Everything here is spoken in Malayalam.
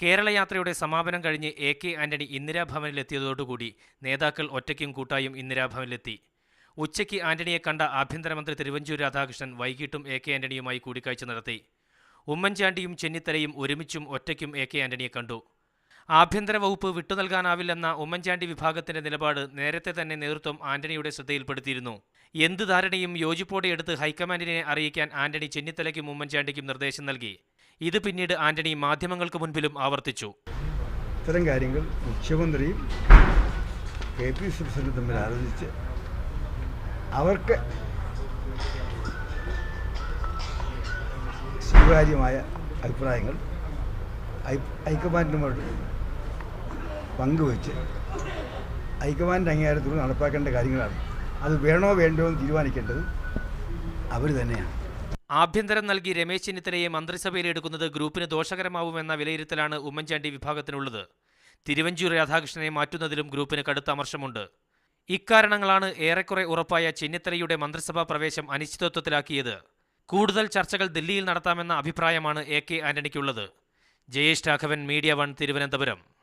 കേരളയാത്രയുടെ സമാപനം കഴിഞ്ഞ് എ.കെ. ആന്റണി ഇന്ദിരാഭവനിലെത്തിയതോടുകൂടി നേതാക്കൾ ഒറ്റയ്ക്കും കൂട്ടായും ഇന്ദിരാഭവനിലെത്തി. ഉച്ചയ്ക്ക് ആന്റണിയെ കണ്ട ആഭ്യന്തരമന്ത്രി തിരുവഞ്ചൂർ രാധാകൃഷ്ണൻ വൈകിട്ടും എ.കെ. ആന്റണിയുമായി കൂടിക്കാഴ്ച നടത്തി. ഉമ്മൻചാണ്ടിയും ചെന്നിത്തലയും ഒരുമിച്ചും ഒറ്റയ്ക്കും എ.കെ. ആന്റണിയെ കണ്ടു. ആഭ്യന്തര വകുപ്പ് വിട്ടുനൽകാനാവില്ലെന്ന ഉമ്മൻചാണ്ടി വിഭാഗത്തിന്റെ നിലപാട് നേരത്തെ തന്നെ നേതൃത്വം ആന്റണിയുടെ ശ്രദ്ധയിൽപ്പെടുത്തിയിരുന്നു. എന്ത് ധാരണയും യോജിപ്പോടെ എടുത്ത് ഹൈക്കമാൻഡിനെ അറിയിക്കാൻ ആന്റണി ചെന്നിത്തലയ്ക്കും ഉമ്മൻചാണ്ടിക്കും നിർദ്ദേശം നൽകി. ഇത് പിന്നീട് ആന്റണി മാധ്യമങ്ങൾക്ക് മുൻപിലും ആവർത്തിച്ചു. ഇത്തരം കാര്യങ്ങൾ മുഖ്യമന്ത്രിയും KPCC പ്രസിഡന്റും തമ്മിൽ ആലോചിച്ച് അവർക്ക് സ്വീകാര്യമായ അഭിപ്രായങ്ങൾ ഹൈക്കമാൻഡുമായിട്ട് പങ്കുവച്ച് ഹൈക്കമാൻഡ് അംഗീകാരത്തോടെ നടപ്പാക്കേണ്ട കാര്യങ്ങളാണ്. അത് വേണോ വേണ്ടോ എന്ന് തീരുമാനിക്കേണ്ടത് അവർ തന്നെയാണ്. ആഭ്യന്തരം നൽകി രമേശ് ചെന്നിത്തലയെ മന്ത്രിസഭയിലെടുക്കുന്നത് ഗ്രൂപ്പിന് ദോഷകരമാവുമെന്ന വിലയിരുത്തലാണ് ഉമ്മൻചാണ്ടി വിഭാഗത്തിനുള്ളത്. തിരുവഞ്ചൂർ രാധാകൃഷ്ണനെ മാറ്റുന്നതിലും ഗ്രൂപ്പിന് കടുത്ത അമർഷമുണ്ട്. ഇക്കാരണങ്ങളാണ് ഏറെക്കുറെ ഉറപ്പായ ചെന്നിത്തലയുടെ മന്ത്രിസഭാ പ്രവേശം അനിശ്ചിതത്വത്തിലാക്കിയത്. കൂടുതൽ ചർച്ചകൾ ദില്ലിയിൽ നടത്താമെന്ന അഭിപ്രായമാണ് എ.കെ. ആന്റണിക്കുള്ളത്. ജയേഷ് രാഘവൻ, മീഡിയ 1, തിരുവനന്തപുരം.